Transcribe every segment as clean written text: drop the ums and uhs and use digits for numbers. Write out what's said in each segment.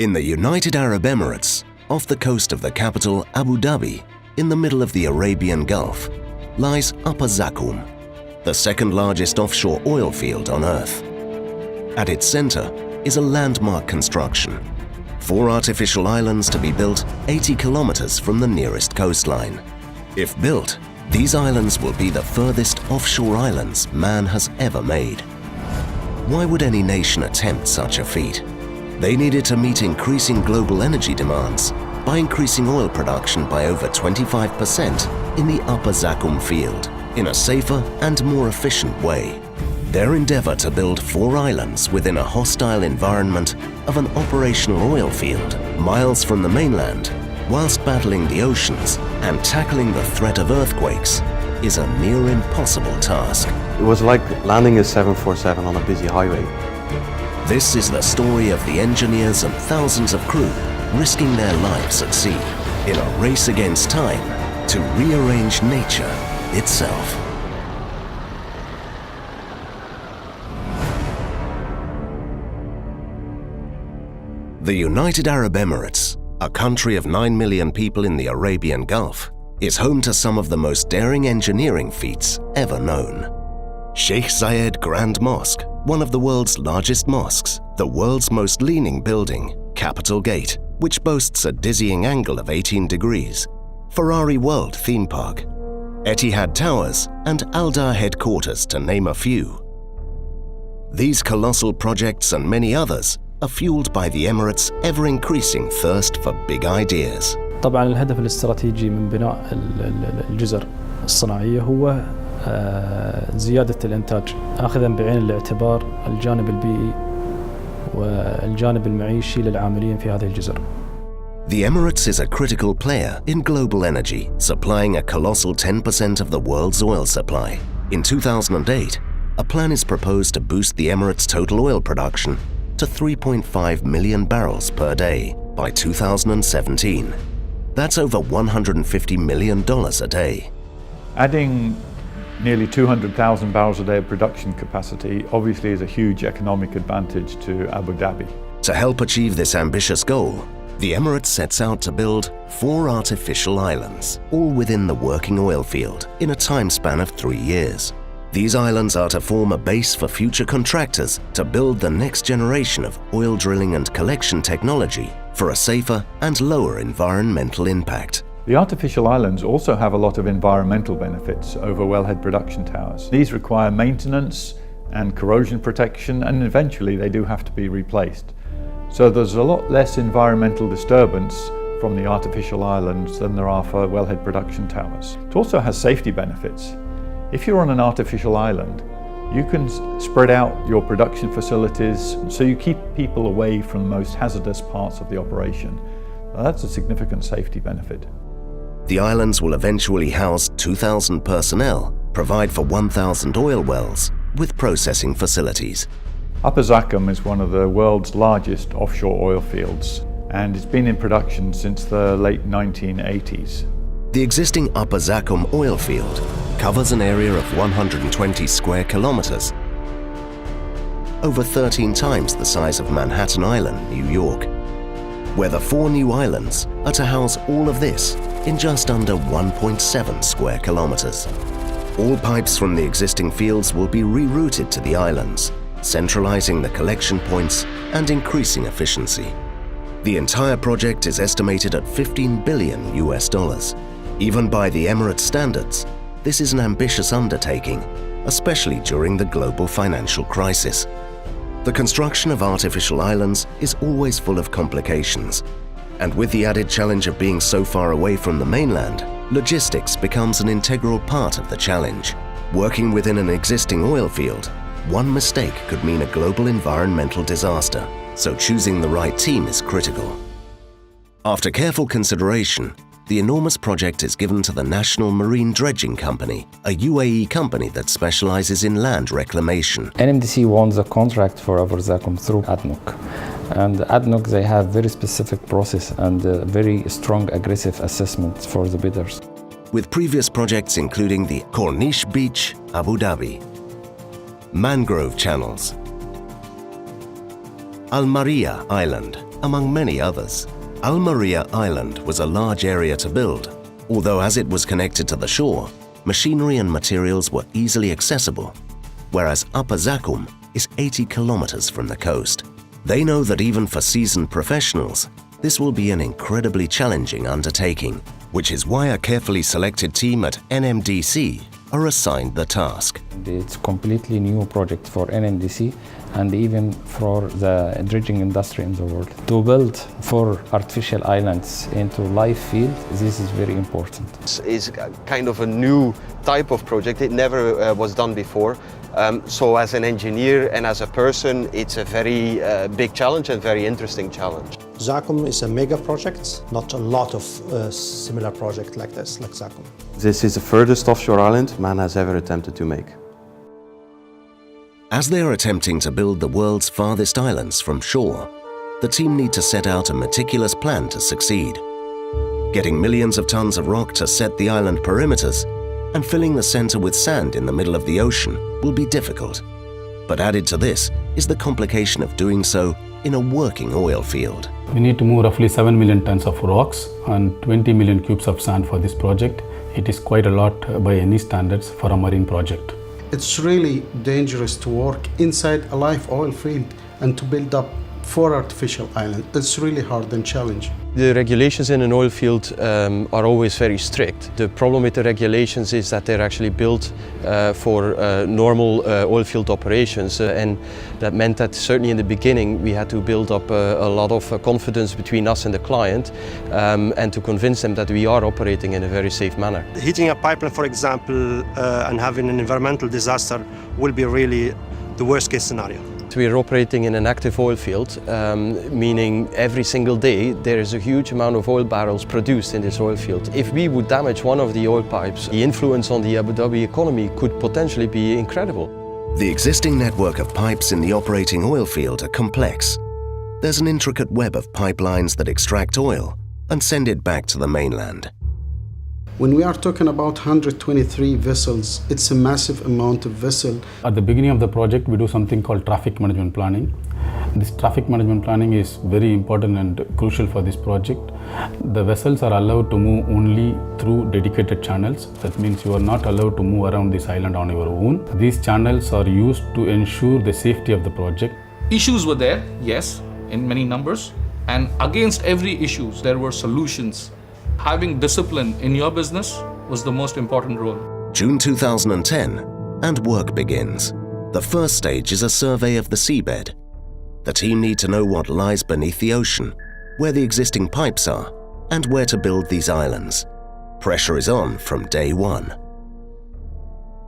In the United Arab Emirates, off the coast of the capital Abu Dhabi, in the middle of the Arabian Gulf, lies Upper Zakum, the second largest offshore oil field on Earth. At its center is a landmark construction, 4 artificial islands to be built 80 kilometers from the nearest coastline. If built, these islands will be the furthest offshore islands man has ever made. Why would any nation attempt such a feat? They needed to meet increasing global energy demands by increasing oil production by over 25% in the Upper Zakum field in a safer and more efficient way. Their endeavor to build 4 islands within a hostile environment of an operational oil field miles from the mainland, whilst battling the oceans and tackling the threat of earthquakes, is a near impossible task. It was like landing a 747 on a busy highway. This is the story of the engineers and thousands of crew risking their lives at sea in a race against time to rearrange nature itself. The United Arab Emirates, a country of 9 million people in the Arabian Gulf, is home to some of the most daring engineering feats ever known. Sheikh Zayed Grand Mosque, one of the world's largest mosques, the world's most leaning building, Capitol Gate, which boasts a dizzying angle of 18 degrees, Ferrari World theme park, Etihad Towers, and Aldar headquarters, to name a few. These colossal projects and many others are fueled by the Emirates' ever-increasing thirst for big ideas. طبعا الهدف الاستراتيجي من بناء الجزر الصناعية هو زيادة الإنتاج، آخذاً بعين الاعتبار الجانب البيئي والجانب المعيشي للعاملين في هذه الجزر. The Emirates is a critical player in global energy, supplying a colossal 10% of the world's oil supply. In 2008, a plan is proposed to boost the Emirates' total oil production to 3.5 million barrels per day by 2017. That's over $150 million a day. Adding nearly 200,000 barrels a day of production capacity obviously is a huge economic advantage to Abu Dhabi. To help achieve this ambitious goal, the Emirates sets out to build 4 artificial islands, all within the working oil field, in a time span of 3 years. These islands are to form a base for future contractors to build the next generation of oil drilling and collection technology for a safer and lower environmental impact. The artificial islands also have a lot of environmental benefits over wellhead production towers. These require maintenance and corrosion protection, and eventually they do have to be replaced. So there's a lot less environmental disturbance from the artificial islands than there are for wellhead production towers. It also has safety benefits. If you're on an artificial island, you can spread out your production facilities so you keep people away from the most hazardous parts of the operation. Now, that's a significant safety benefit. The islands will eventually house 2,000 personnel, provide for 1,000 oil wells with processing facilities. Upper Zakum is one of the world's largest offshore oil fields, and it's been in production since the late 1980s. The existing Upper Zakum oil field covers an area of 120 square kilometers, over 13 times the size of Manhattan Island, New York, where the 4 new islands are to house all of this in just under 1.7 square kilometers. All pipes from the existing fields will be rerouted to the islands, centralizing the collection points and increasing efficiency. The entire project is estimated at $15 billion US. Even by the Emirates standards, this is an ambitious undertaking, especially during the global financial crisis. The construction of artificial islands is always full of complications, and with the added challenge of being so far away from the mainland, logistics becomes an integral part of the challenge. Working within an existing oil field, one mistake could mean a global environmental disaster, so choosing the right team is critical. After careful consideration, the enormous project is given to the National Marine Dredging Company, a UAE company that specializes in land reclamation. NMDC won the contract for Upper Zakum through ADNOC. And ADNOC, they have very specific process and very strong aggressive assessment for the bidders. With previous projects including the Corniche Beach, Abu Dhabi, Mangrove Channels, Al Maria Island, among many others. Al Maria Island was a large area to build, although as it was connected to the shore, machinery and materials were easily accessible, whereas Upper Zakum is 80 kilometers from the coast. They know that even for seasoned professionals, this will be an incredibly challenging undertaking, which is why a carefully selected team at NMDC are assigned the task. It's a completely new project for NMDC and even for the dredging industry in the world. To build 4 artificial islands into live field, this is very important. It's kind of a new type of project. It never was done before. So as an engineer and as a person, it's a very big challenge and very interesting challenge. Zakum is a mega project, not a lot of similar projects like this, like Zakum. This is the furthest offshore island man has ever attempted to make. As they are attempting to build the world's farthest islands from shore, the team need to set out a meticulous plan to succeed. Getting millions of tons of rock to set the island perimeters and filling the center with sand in the middle of the ocean will be difficult. But added to this is the complication of doing so in a working oil field. We need to move roughly 7 million tons of rocks and 20 million cubes of sand for this project. It is quite a lot by any standards for a marine project. It's really dangerous to work inside a live oil field and to build up 4 artificial islands. It's really hard and challenging. The regulations in an oil field are always very strict. The problem with the regulations is that they're actually built for normal oil field operations, and that meant that certainly in the beginning we had to build up a lot of confidence between us and the client and to convince them that we are operating in a very safe manner. Heating a pipeline, for example, and having an environmental disaster will be really the worst case scenario. We are operating in an active oil field, meaning every single day there is a huge amount of oil barrels produced in this oil field. If we would damage one of the oil pipes, the influence on the Abu Dhabi economy could potentially be incredible. The existing network of pipes in the operating oil field are complex. There's an intricate web of pipelines that extract oil and send it back to the mainland. When we are talking about 123 vessels, it's a massive amount of vessels. At the beginning of the project, we do something called traffic management planning. This traffic management planning is very important and crucial for this project. The vessels are allowed to move only through dedicated channels. That means you are not allowed to move around this island on your own. These channels are used to ensure the safety of the project. Issues were there, yes, in many numbers. And against every issue, there were solutions. Having discipline in your business was the most important role. June 2010, and work begins. The first stage is a survey of the seabed. The team need to know what lies beneath the ocean, where the existing pipes are, and where to build these islands. Pressure is on from day one.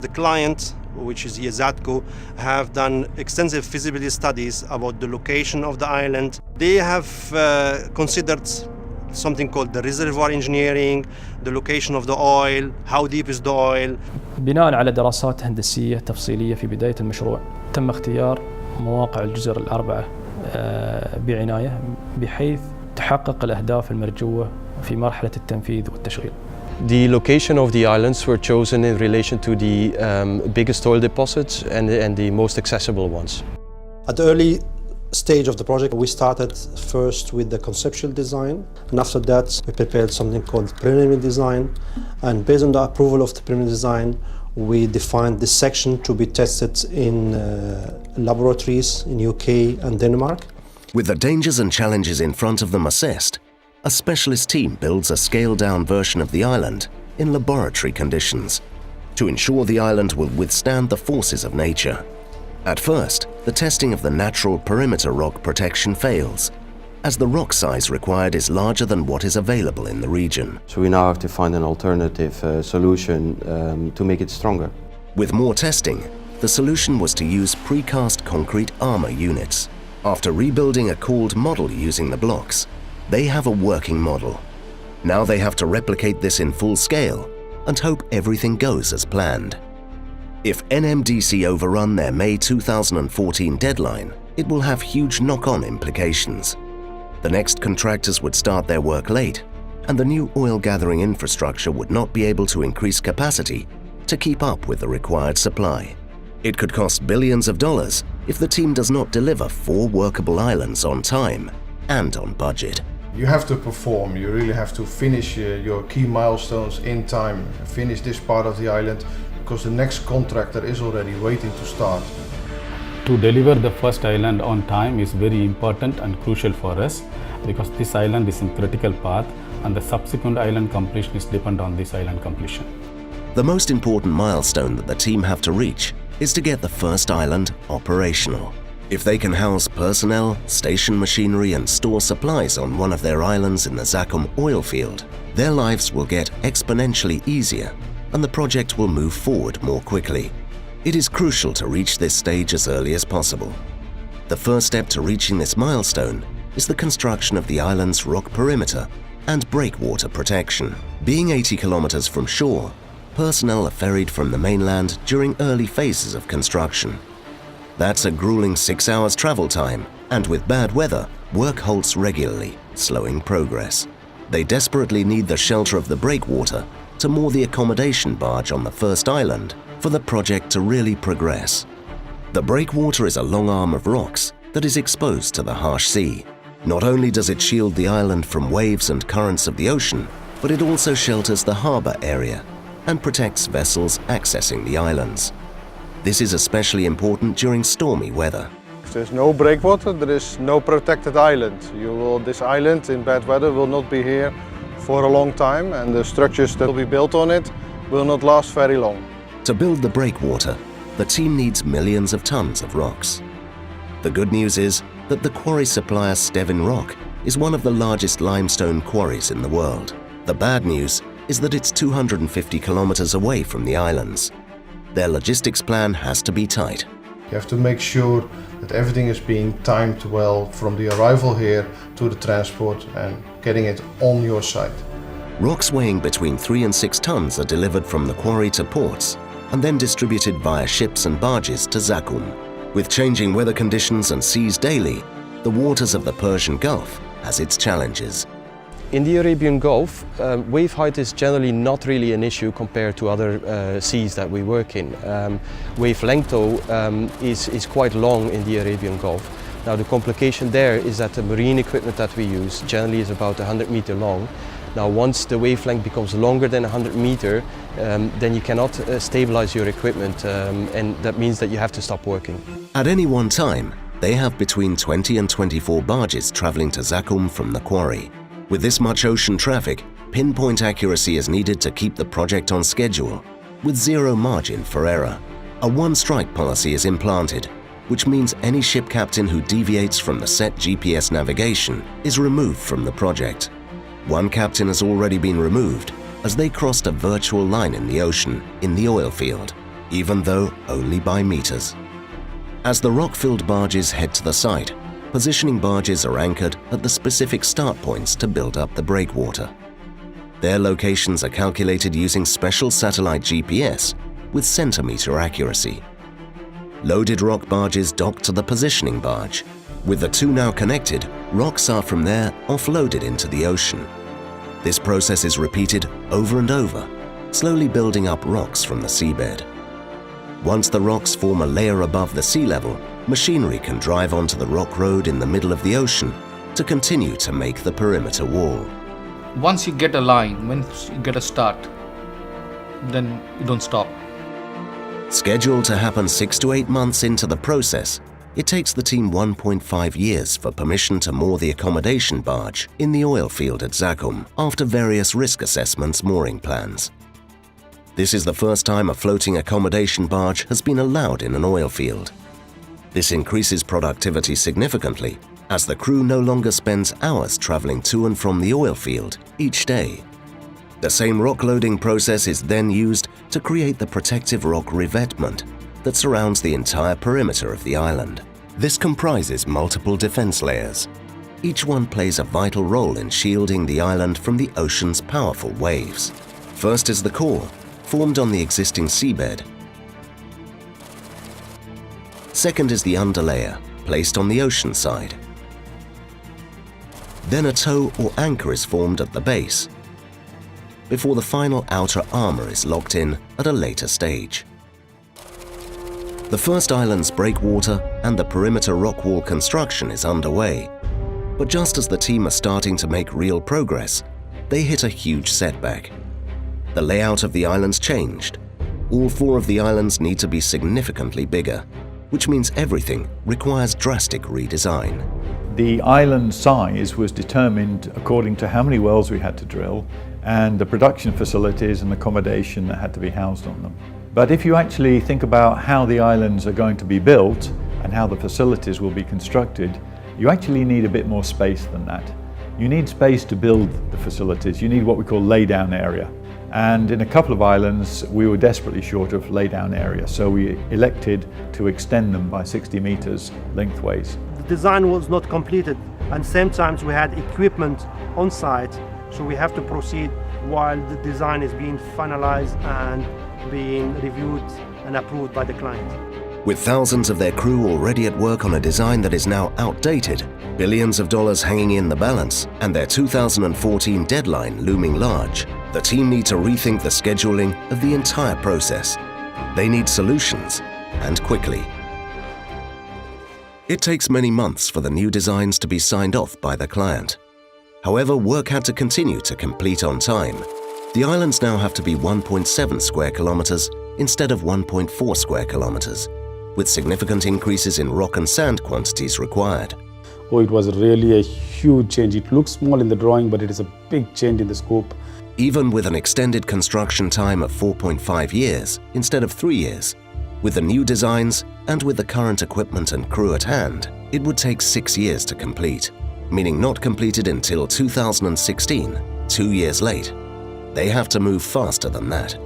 The client, which is Zakum, have done extensive feasibility studies about the location of the island. They have considered something called the reservoir engineering, the location of the oil, how deep is the oil. بناء على دراسات هندسية تفصيلية في بداية المشروع، تم اختيار مواقع الجزر الأربعة بعناية بحيث تحقق الأهداف المرجوة في مرحلة التنفيذ والتشغيل. The location of the islands were chosen in relation to the biggest oil deposits and the most accessible ones. At the early stage of the project, we started first with the conceptual design, and after that we prepared something called preliminary design, and based on the approval of the preliminary design we defined this section to be tested in laboratories in UK and Denmark. With the dangers and challenges in front of them assessed, a specialist team builds a scaled-down version of the island in laboratory conditions to ensure the island will withstand the forces of nature. At first, the testing of the natural perimeter rock protection fails, as the rock size required is larger than what is available in the region. So we now have to find an alternative solution to make it stronger. With more testing, the solution was to use precast concrete armor units. After rebuilding a cooled model using the blocks, they have a working model. Now they have to replicate this in full scale and hope everything goes as planned. If NMDC overrun their May 2014 deadline, it will have huge knock-on implications. The next contractors would start their work late, and the new oil gathering infrastructure would not be able to increase capacity to keep up with the required supply. It could cost billions of dollars if the team does not deliver 4 workable islands on time and on budget. You have to perform, you really have to finish your key milestones in time, finish this part of the island, because the next contractor is already waiting to start. To deliver the first island on time is very important and crucial for us, because this island is in critical path and the subsequent island completion is dependent on this island completion. The most important milestone that the team have to reach is to get the first island operational. If they can house personnel, station machinery and store supplies on one of their islands in the Zakum oil field, their lives will get exponentially easier and the project will move forward more quickly. It is crucial to reach this stage as early as possible. The first step to reaching this milestone is the construction of the island's rock perimeter and breakwater protection. Being 80 kilometers from shore, personnel are ferried from the mainland during early phases of construction. That's a grueling 6 hours travel time, and with bad weather, work halts regularly, slowing progress. They desperately need the shelter of the breakwater to moor the accommodation barge on the first island for the project to really progress. The breakwater is a long arm of rocks that is exposed to the harsh sea. Not only does it shield the island from waves and currents of the ocean, but it also shelters the harbour area and protects vessels accessing the islands. This is especially important during stormy weather. If there's no breakwater, there is no protected island. This island in bad weather will not be here for a long time, and the structures that will be built on it will not last very long. To build the breakwater, the team needs millions of tons of rocks. The good news is that the quarry supplier Stevin Rock is one of the largest limestone quarries in the world. The bad news is that it's 250 kilometers away from the islands. Their logistics plan has to be tight. You have to make sure that everything is being timed well from the arrival here to the transport and getting it on your site. Rocks weighing between 3 and 6 tons are delivered from the quarry to ports and then distributed via ships and barges to Zakum. With changing weather conditions and seas daily, the waters of the Persian Gulf has its challenges. In the Arabian Gulf, wave height is generally not really an issue compared to other seas that we work in. Wave length though is quite long in the Arabian Gulf. Now the complication there is that the marine equipment that we use generally is about 100 meters long. Now once the wavelength becomes longer than 100 meters, then you cannot stabilize your equipment, and that means that you have to stop working. At any one time, they have between 20 and 24 barges traveling to Zakum from the quarry. With this much ocean traffic, pinpoint accuracy is needed to keep the project on schedule, with zero margin for error. A one-strike policy is implanted, which means any ship captain who deviates from the set GPS navigation is removed from the project. One captain has already been removed as they crossed a virtual line in the ocean in the oil field, even though only by meters. As the rock-filled barges head to the site, positioning barges are anchored at the specific start points to build up the breakwater. Their locations are calculated using special satellite GPS with centimeter accuracy. Loaded rock barges dock to the positioning barge. With the two now connected, rocks are from there offloaded into the ocean. This process is repeated over and over, slowly building up rocks from the seabed. Once the rocks form a layer above the sea level, machinery can drive onto the rock road in the middle of the ocean to continue to make the perimeter wall. Once you get a line, once you get a start, then you don't stop. Scheduled to happen 6 to 8 months into the process, it takes the team 1.5 years for permission to moor the accommodation barge in the oil field at Zakum after various risk assessments mooring plans. This is the first time a floating accommodation barge has been allowed in an oil field. This increases productivity significantly as the crew no longer spends hours traveling to and from the oil field each day. The same rock loading process is then used to create the protective rock revetment that surrounds the entire perimeter of the island. This comprises multiple defense layers. Each one plays a vital role in shielding the island from the ocean's powerful waves. First is the core, formed on the existing seabed. Second is the underlayer, placed on the ocean side. Then a tow or anchor is formed at the base, before the final outer armor is locked in at a later stage. The first island's breakwater and the perimeter rock wall construction is underway, But just as the team are starting to make real progress, they hit a huge setback. The layout of the islands changed. All 4 of the islands need to be significantly bigger, which means everything requires drastic redesign. The island size was determined according to how many wells we had to drill and the production facilities and accommodation that had to be housed on them. But if you actually think about how the islands are going to be built and how the facilities will be constructed, you actually need a bit more space than that. You need space to build the facilities. You need what we call laydown area. And in a couple of islands, we were desperately short of laydown area, so we elected to extend them by 60 meters lengthways. The design was not completed, and same times we had equipment on site, so we have to proceed while the design is being finalized and being reviewed and approved by the client. With thousands of their crew already at work on a design that is now outdated, billions of dollars hanging in the balance, and their 2014 deadline looming large, the team need to rethink the scheduling of the entire process. They need solutions, and quickly. It takes many months for the new designs to be signed off by the client. However, work had to continue to complete on time. The islands now have to be 1.7 square kilometers instead of 1.4 square kilometers, with significant increases in rock and sand quantities required. Oh, it was really a huge change. It looks small in the drawing, but it is a big change in the scope. Even with an extended construction time of 4.5 years instead of 3 years, with the new designs and with the current equipment and crew at hand, it would take 6 years to complete, meaning not completed until 2016, 2 years late. They have to move faster than that.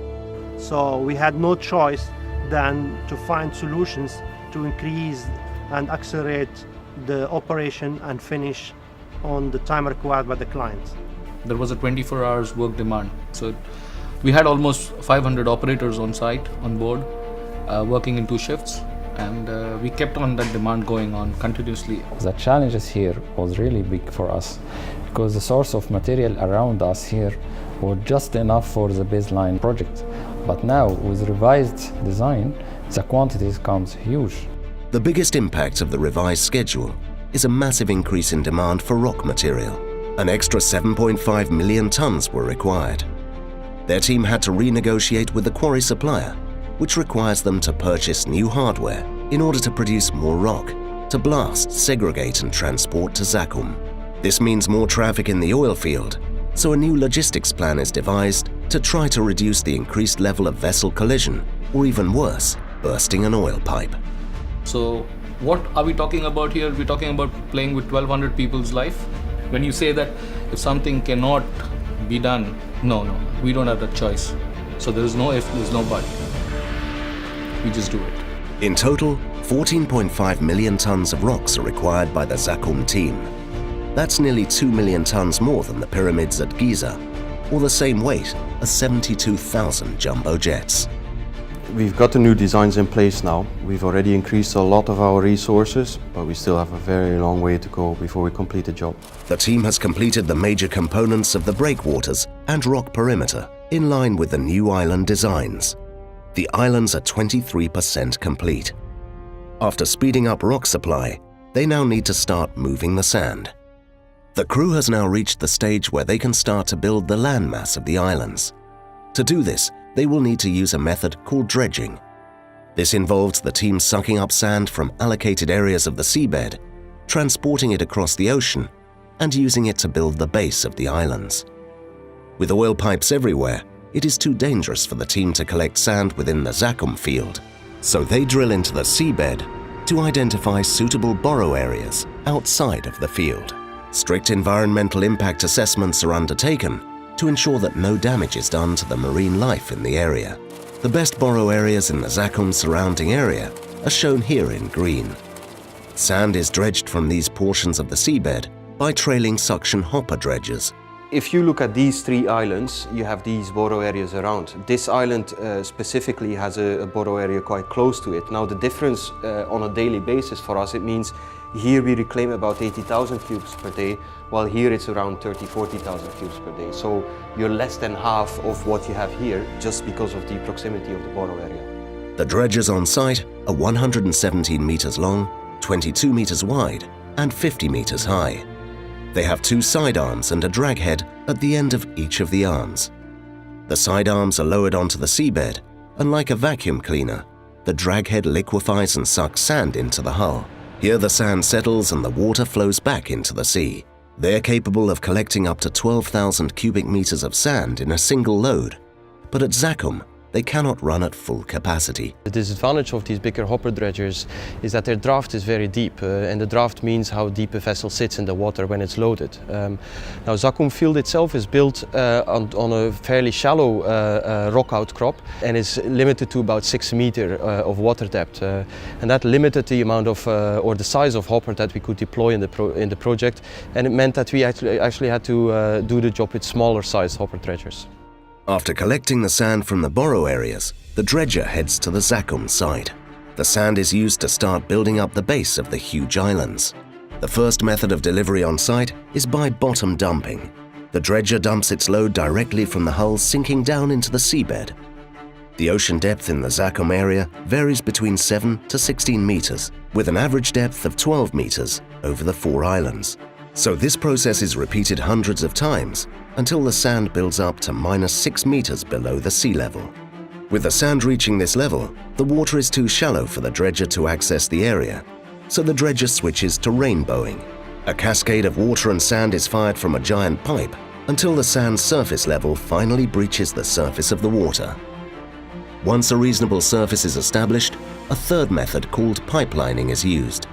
So we had no choice than to find solutions to increase and accelerate the operation and finish on the time required by the client. There was a 24 hours work demand. So we had almost 500 operators on site, on board, working in 2 shifts. And we kept on that demand going on continuously. The challenges here was really big for us because the source of material around us here was just enough for the baseline project. But now with revised design, the quantities comes huge. The biggest impact of the revised schedule is a massive increase in demand for rock material. An extra 7.5 million tons were required. Their team had to renegotiate with the quarry supplier, which requires them to purchase new hardware in order to produce more rock, to blast, segregate and transport to Zakum. This means more traffic in the oil field, so a new logistics plan is devised to try to reduce the increased level of vessel collision, or even worse, bursting an oil pipe. So what are we talking about here? We're talking about playing with 1,200 people's life. When you say that if something cannot be done, no, we don't have that choice. So there is no if, there's no but. We just do it. In total, 14.5 million tons of rocks are required by the Zakum team. That's nearly 2 million tons more than the pyramids at Giza, or the same weight as 72,000 jumbo jets. We've got the new designs in place now. We've already increased a lot of our resources, but we still have a very long way to go before we complete the job. The team has completed the major components of the breakwaters and rock perimeter in line with the new island designs. The islands are 23% complete. After speeding up rock supply, they now need to start moving the sand. The crew has now reached the stage where they can start to build the landmass of the islands. To do this, they will need to use a method called dredging. This involves the team sucking up sand from allocated areas of the seabed, transporting it across the ocean, and using it to build the base of the islands. With oil pipes everywhere, it is too dangerous for the team to collect sand within the Zakum field, so they drill into the seabed to identify suitable borrow areas outside of the field. Strict environmental impact assessments are undertaken to ensure that no damage is done to the marine life in the area. The best borrow areas in the Zakum surrounding area are shown here in green. Sand is dredged from these portions of the seabed by trailing suction hopper dredgers. If you look at these 3 islands, you have these borrow areas around. This island specifically has a borrow area quite close to it. Now the difference on a daily basis for us, it means here we reclaim about 80,000 cubes per day, while here it's around 40,000 cubes per day. So you're less than half of what you have here just because of the proximity of the borrow area. The dredgers on site are 117 meters long, 22 meters wide, and 50 meters high. They have two side arms and a drag head at the end of each of the arms. The side arms are lowered onto the seabed, and like a vacuum cleaner, the drag head liquefies and sucks sand into the hull. Here the sand settles and the water flows back into the sea. They're capable of collecting up to 12,000 cubic meters of sand in a single load, but at Zakum, they cannot run at full capacity. The disadvantage of these bigger hopper dredgers is that their draft is very deep, and the draft means how deep a vessel sits in the water when it's loaded. Now Zakum field itself is built on a fairly shallow rock outcrop and is limited to about 6 meters of water depth, and that limited the amount of or the size of hopper that we could deploy in the project, and it meant that we actually had to do the job with smaller sized hopper dredgers. After collecting the sand from the borrow areas, the dredger heads to the Zakum site. The sand is used to start building up the base of the huge islands. The first method of delivery on site is by bottom dumping. The dredger dumps its load directly from the hull, sinking down into the seabed. The ocean depth in the Zakum area varies between 7 to 16 meters, with an average depth of 12 meters over the 4 islands. So this process is repeated hundreds of times until the sand builds up to -6 meters below the sea level. With the sand reaching this level, the water is too shallow for the dredger to access the area, so the dredger switches to rainbowing. A cascade of water and sand is fired from a giant pipe until the sand's surface level finally breaches the surface of the water. Once a reasonable surface is established, a third method called pipelining is used.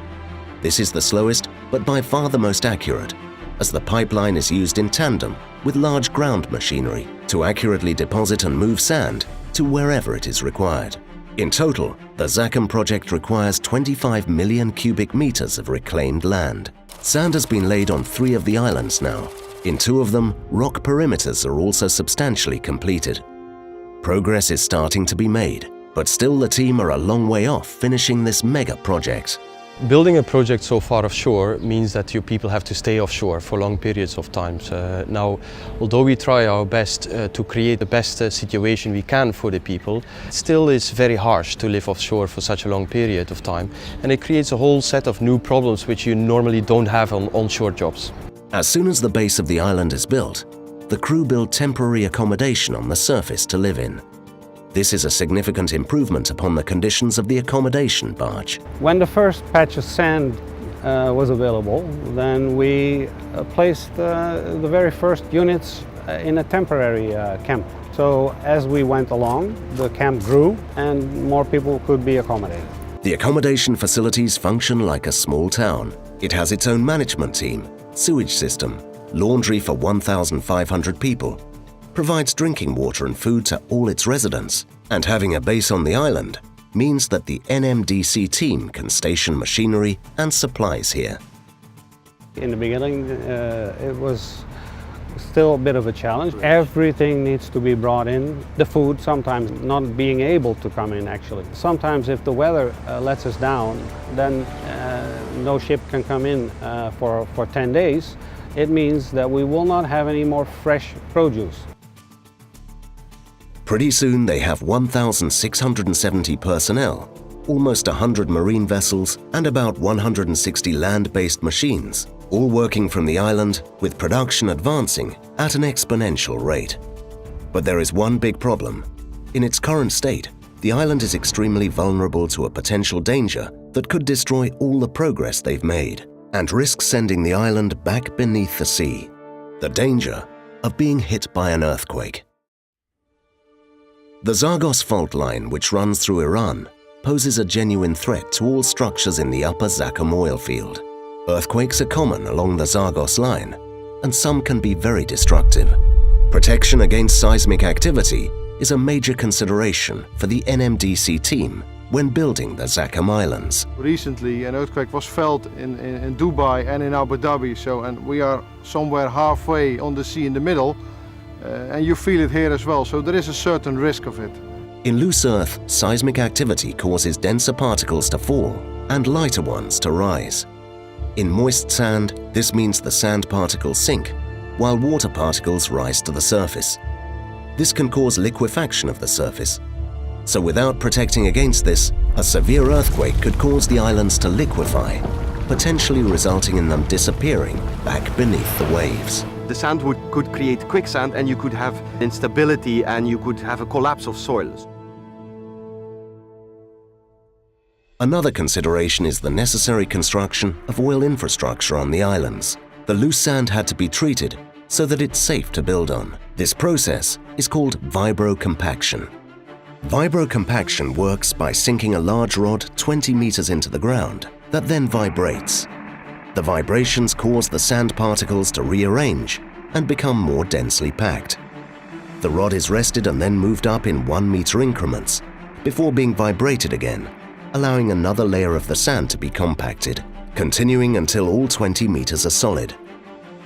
This is the slowest, but by far the most accurate, as the pipeline is used in tandem with large ground machinery to accurately deposit and move sand to wherever it is required. In total, the Zakum project requires 25 million cubic meters of reclaimed land. Sand has been laid on 3 of the islands now. In 2 of them, rock perimeters are also substantially completed. Progress is starting to be made, but still the team are a long way off finishing this mega project. Building a project so far offshore means that your people have to stay offshore for long periods of time. Now, although we try our best to create the best situation we can for the people, it still is very harsh to live offshore for such a long period of time, and it creates a whole set of new problems which you normally don't have on onshore jobs. As soon as the base of the island is built, the crew build temporary accommodation on the surface to live in. This is a significant improvement upon the conditions of the accommodation barge. When the first patch of sand was available, then we placed the very first units in a temporary camp. So as we went along, the camp grew and more people could be accommodated. The accommodation facilities function like a small town. It has its own management team, sewage system, laundry for 1,500 people, provides drinking water and food to all its residents, and having a base on the island means that the NMDC team can station machinery and supplies here. In the beginning, it was still a bit of a challenge. Everything needs to be brought in. The food sometimes not being able to come in actually. Sometimes if the weather lets us down, then no ship can come in for 10 days. It means that we will not have any more fresh produce. Pretty soon they have 1,670 personnel, almost 100 marine vessels and about 160 land-based machines, all working from the island with production advancing at an exponential rate. But there is one big problem. In its current state, the island is extremely vulnerable to a potential danger that could destroy all the progress they've made and risk sending the island back beneath the sea. The danger of being hit by an earthquake. The Zagos fault line, which runs through Iran, poses a genuine threat to all structures in the upper Zakum oil field. Earthquakes are common along the Zagos line, and some can be very destructive. Protection against seismic activity is a major consideration for the NMDC team when building the Zakum Islands. Recently an earthquake was felt in Dubai and in Abu Dhabi, and we are somewhere halfway on the sea in the middle, and you feel it here as well, so there is a certain risk of it. In loose earth, seismic activity causes denser particles to fall and lighter ones to rise. In moist sand, this means the sand particles sink, while water particles rise to the surface. This can cause liquefaction of the surface. So without protecting against this, a severe earthquake could cause the islands to liquefy, potentially resulting in them disappearing back beneath the waves. The sand could create quicksand, and you could have instability, and you could have a collapse of soils. Another consideration is the necessary construction of oil infrastructure on the islands. The loose sand had to be treated so that it's safe to build on. This process is called vibrocompaction. Vibrocompaction works by sinking a large rod 20 meters into the ground that then vibrates. The vibrations cause the sand particles to rearrange and become more densely packed. The rod is rested and then moved up in 1 meter increments before being vibrated again, allowing another layer of the sand to be compacted, continuing until all 20 meters are solid.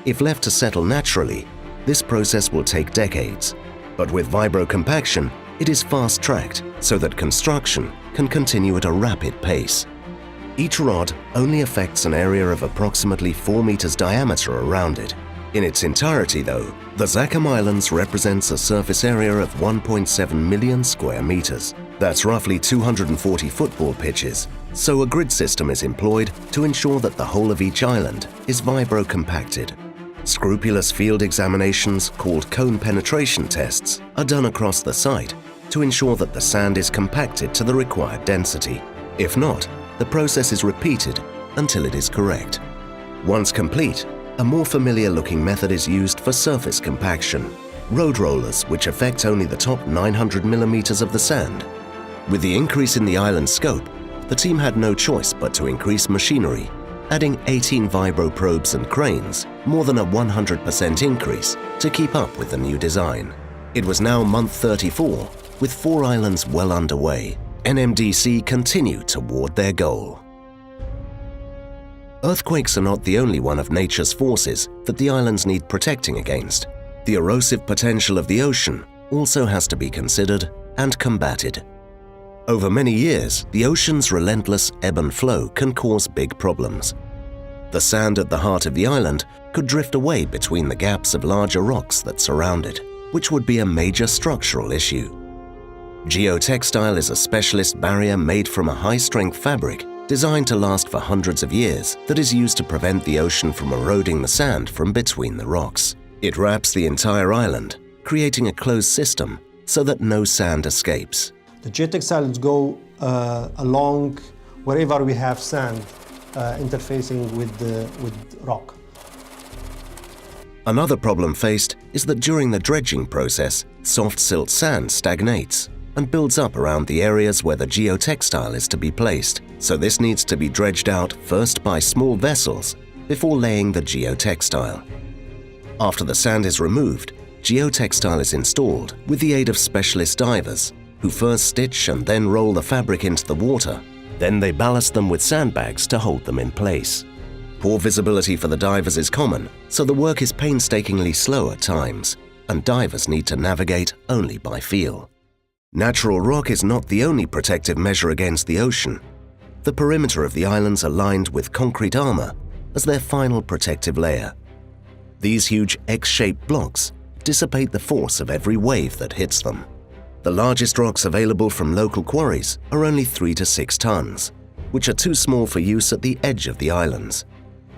If left to settle naturally, this process will take decades, but with vibrocompaction, it is fast-tracked so that construction can continue at a rapid pace. Each rod only affects an area of approximately 4 meters diameter around it. In its entirety, though, the Zakum Islands represents a surface area of 1.7 million square meters. That's roughly 240 football pitches, so a grid system is employed to ensure that the whole of each island is vibrocompacted. Scrupulous field examinations, called cone penetration tests, are done across the site to ensure that the sand is compacted to the required density. If not, the process is repeated until it is correct. Once complete, a more familiar-looking method is used for surface compaction, road rollers which affect only the top 900 millimeters of the sand. With the increase in the island's scope, the team had no choice but to increase machinery, adding 18 vibro probes and cranes, more than a 100% increase to keep up with the new design. It was now month 34, with 4 islands well underway. NMDC continued toward their goal. Earthquakes are not the only one of nature's forces that the islands need protecting against. The erosive potential of the ocean also has to be considered and combated. Over many years, the ocean's relentless ebb and flow can cause big problems. The sand at the heart of the island could drift away between the gaps of larger rocks that surround it, which would be a major structural issue. Geotextile is a specialist barrier made from a high-strength fabric designed to last for hundreds of years that is used to prevent the ocean from eroding the sand from between the rocks. It wraps the entire island, creating a closed system so that no sand escapes. The geotextiles go along wherever we have sand interfacing with rock. Another problem faced is that during the dredging process, soft silt sand stagnates and builds up around the areas where the geotextile is to be placed. So this needs to be dredged out first by small vessels before laying the geotextile. After the sand is removed, geotextile is installed with the aid of specialist divers who first stitch and then roll the fabric into the water. Then they ballast them with sandbags to hold them in place. Poor visibility for the divers is common, so the work is painstakingly slow at times, and divers need to navigate only by feel. Natural rock is not the only protective measure against the ocean. The perimeter of the islands are lined with concrete armor as their final protective layer. These huge X-shaped blocks dissipate the force of every wave that hits them. The largest rocks available from local quarries are only 3 to 6 tons, which are too small for use at the edge of the islands.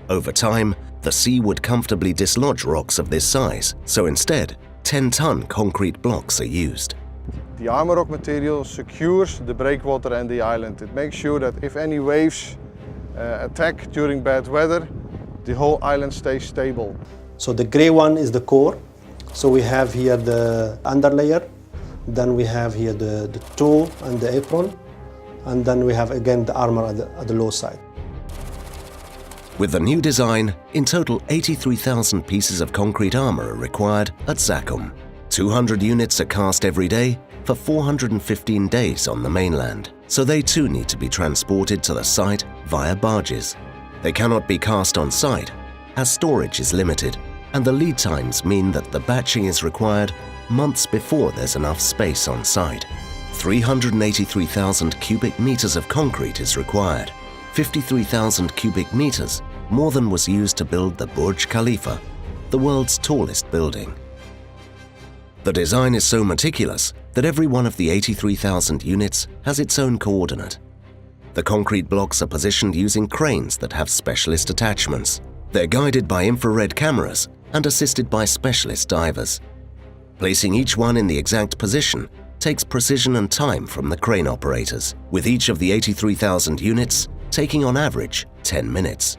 Over time, the sea would comfortably dislodge rocks of this size, so instead, 10-ton concrete blocks are used. The armor rock material secures the breakwater and the island. It makes sure that if any waves attack during bad weather, the whole island stays stable. So the gray one is the core. So we have here the underlayer, then we have here the toe and the apron, and then we have again the armor at the low side. With the new design, in total 83,000 pieces of concrete armor are required at Zakum. 200 units are cast every day for 415 days on the mainland, so they too need to be transported to the site via barges. They cannot be cast on site, as storage is limited, and the lead times mean that the batching is required months before there's enough space on site. 383,000 cubic meters of concrete is required, 53,000 cubic meters, more than was used to build the Burj Khalifa, the world's tallest building. The design is so meticulous that every one of the 83,000 units has its own coordinate. The concrete blocks are positioned using cranes that have specialist attachments. They're guided by infrared cameras and assisted by specialist divers. Placing each one in the exact position takes precision and time from the crane operators, with each of the 83,000 units taking on average 10 minutes.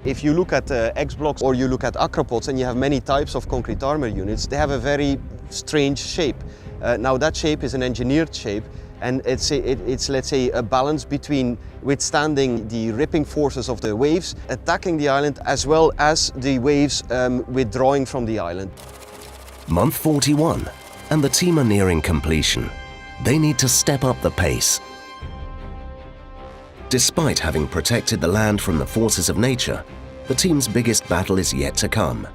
If you look at X-blocks or you look at acropods and you have many types of concrete armor units, they have a very strange shape. Now that shape is an engineered shape, and it's let's say a balance between withstanding the ripping forces of the waves, attacking the island, as well as the waves withdrawing from the island. Month 41, and the team are nearing completion. They need to step up the pace. Despite having protected the land from the forces of nature, the team's biggest battle is yet to come.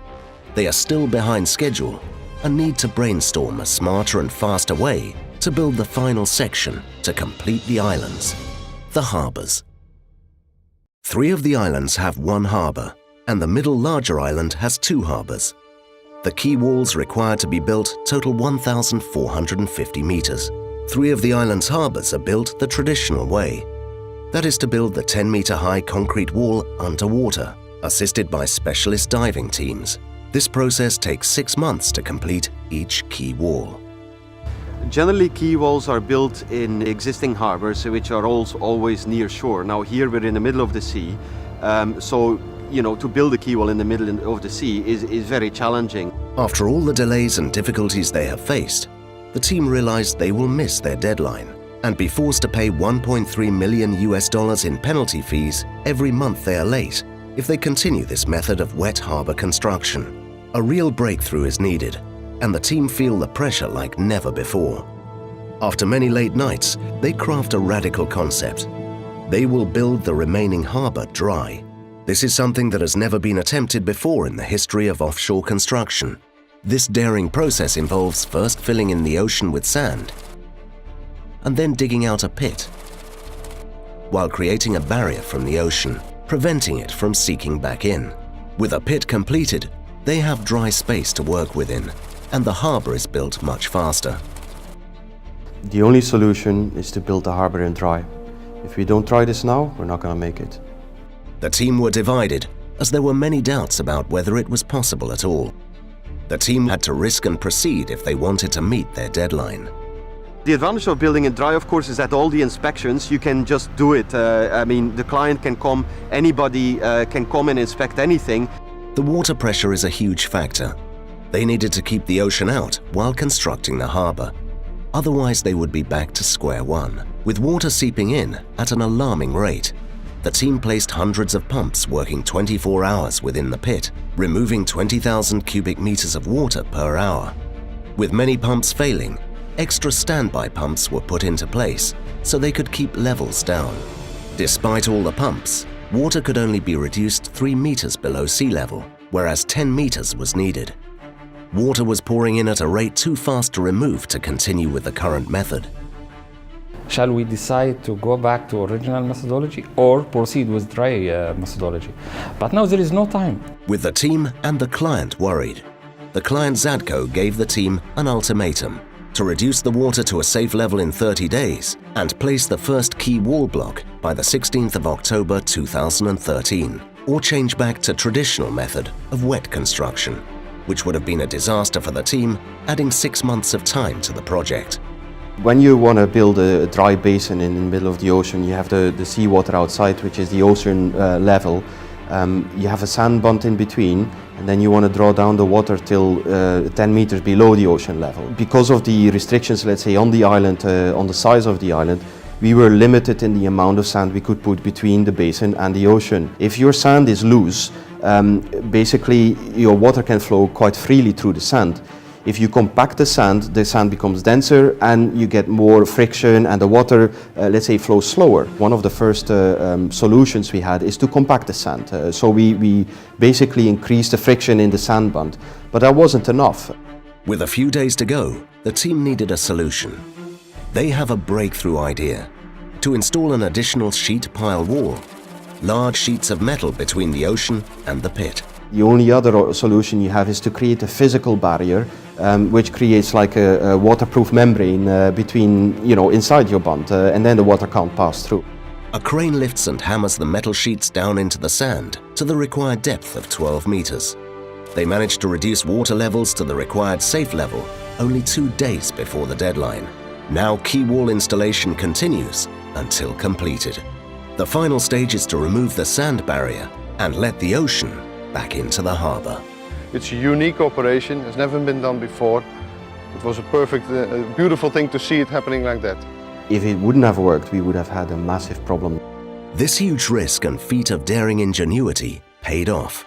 They are still behind schedule and need to brainstorm a smarter and faster way to build the final section to complete the islands, the harbours. 3 of the islands have 1 harbour, and the middle larger island has 2 harbours. The quay walls required to be built total 1,450 metres. 3 of the island's harbours are built the traditional way. That is to build the 10-metre high concrete wall underwater, assisted by specialist diving teams. This process takes 6 months to complete each quay wall. Generally, quay walls are built in existing harbours, which are also always near shore. Now here we're in the middle of the sea, so to build a quay wall in the middle of the sea is very challenging. After all the delays and difficulties they have faced, the team realized they will miss their deadline and be forced to pay $1.3 million in penalty fees every month they are late if they continue this method of wet harbour construction. A real breakthrough is needed, and the team feel the pressure like never before. After many late nights, they craft a radical concept. They will build the remaining harbour dry. This is something that has never been attempted before in the history of offshore construction. This daring process involves first filling in the ocean with sand and then digging out a pit, while creating a barrier from the ocean, preventing it from seeking back in. With a pit completed, they have dry space to work within, and the harbour is built much faster. The only solution is to build the harbour in dry. If we don't try this now, we're not going to make it. The team were divided, as there were many doubts about whether it was possible at all. The team had to risk and proceed if they wanted to meet their deadline. The advantage of building it dry, of course, is that all the inspections, you can just do it. The client can come, anybody can come and inspect anything. The water pressure is a huge factor. They needed to keep the ocean out while constructing the harbour. Otherwise, they would be back to square one, with water seeping in at an alarming rate. The team placed hundreds of pumps working 24 hours within the pit, removing 20,000 cubic meters of water per hour. With many pumps failing, extra standby pumps were put into place so they could keep levels down. Despite all the pumps, water could only be reduced 3 meters below sea level, whereas 10 meters was needed. Water was pouring in at a rate too fast to remove to continue with the current method. Shall we decide to go back to original methodology or proceed with dry methodology? But now there is no time. With the team and the client worried, the client Zakum gave the team an ultimatum to reduce the water to a safe level in 30 days and place the first quay wall block by the 16th of October 2013, or change back to traditional method of wet construction, which would have been a disaster for the team, adding 6 months of time to the project. When you want to build a dry basin in the middle of the ocean, you have the seawater outside, which is the ocean level. You have a sand bund in between, and then you want to draw down the water till 10 meters below the ocean level. Because of the restrictions, let's say, on the island, on the size of the island, we were limited in the amount of sand we could put between the basin and the ocean. If your sand is loose, basically your water can flow quite freely through the sand. If you compact the sand becomes denser and you get more friction and the water, let's say, flows slower. One of the first solutions we had is to compact the sand. So we basically increased the friction in the sand bund, but that wasn't enough. With a few days to go, the team needed a solution. They have a breakthrough idea: to install an additional sheet pile wall, large sheets of metal between the ocean and the pit. The only other solution you have is to create a physical barrier, which creates like a waterproof membrane between, inside your bund, and then the water can't pass through. A crane lifts and hammers the metal sheets down into the sand to the required depth of 12 meters. They managed to reduce water levels to the required safe level only 2 days before the deadline. Now key wall installation continues until completed. The final stage is to remove the sand barrier and let the ocean back into the harbour. It's a unique operation, it's never been done before. It was a perfect, beautiful thing to see it happening like that. If it wouldn't have worked, we would have had a massive problem. This huge risk and feat of daring ingenuity paid off.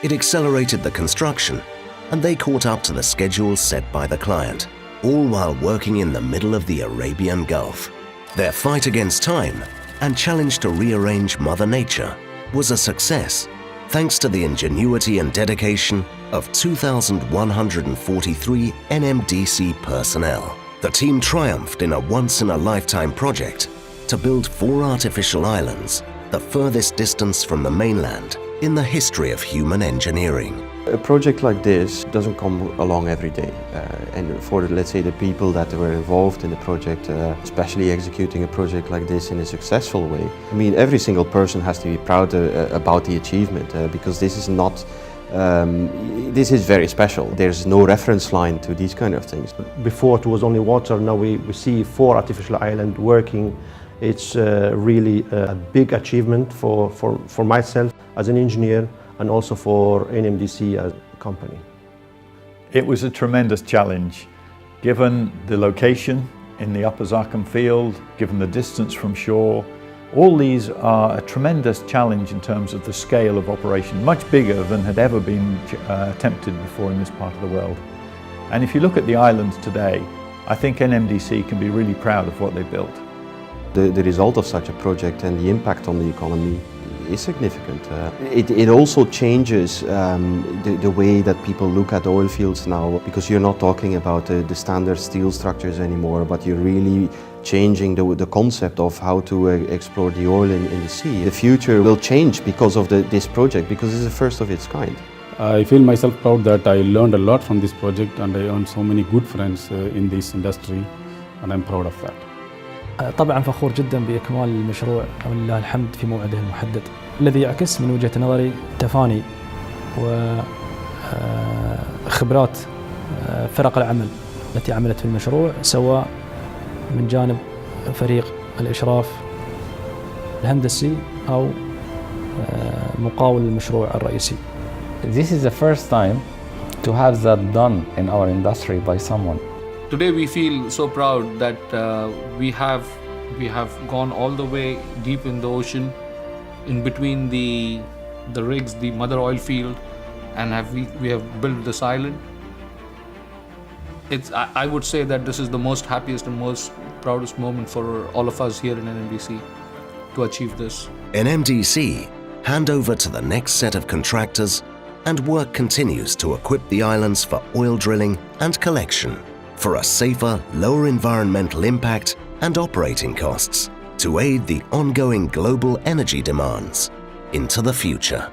It accelerated the construction, and they caught up to the schedule set by the client, all while working in the middle of the Arabian Gulf. Their fight against time and challenge to rearrange Mother Nature was a success, thanks to the ingenuity and dedication of 2,143 NMDC personnel. The team triumphed in a once-in-a-lifetime project to build 4 artificial islands, the furthest distance from the mainland in the history of human engineering. A project like this doesn't come along every day, and for, let's say, the people that were involved in the project, especially executing a project like this in a successful way, I mean, every single person has to be proud about the achievement, because this is not, this is very special. There's no reference line to these kind of things. Before it was only water, now we see 4 artificial islands working. It's really a big achievement for myself as an engineer and also for NMDC as a company. It was a tremendous challenge, given the location in the Upper Zakum field, given the distance from shore. All these are a tremendous challenge in terms of the scale of operation, much bigger than had ever been attempted before in this part of the world. And if you look at the islands today, I think NMDC can be really proud of what they built. The result of such a project and the impact on the economy is significant. It also changes the way that people look at oil fields now, because you're not talking about the standard steel structures anymore, but you're really changing the concept of how to explore the oil in the sea. The future will change because of this project, because it's the first of its kind. I feel myself proud that I learned a lot from this project, and I earned so many good friends in this industry, and I'm proud of that. طبعا فخور جدا بإكمال المشروع ولله الحمد في موعده المحدد، الذي يعكس من وجهة نظري تفاني وخبرات فرق العمل التي عملت في المشروع، سواء من جانب فريق الإشراف الهندسي أو مقاول المشروع الرئيسي. This is the first time to have that done in our industry by someone. Today we feel so proud that we have gone all the way deep in the ocean, in between the rigs, the mother oil field, and we have built this island. I would say that this is the most happiest and most proudest moment for all of us here in NMDC to achieve this. NMDC hand over to the next set of contractors, and work continues to equip the islands for oil drilling and collection, for a safer, lower environmental impact and operating costs, to aid the ongoing global energy demands into the future.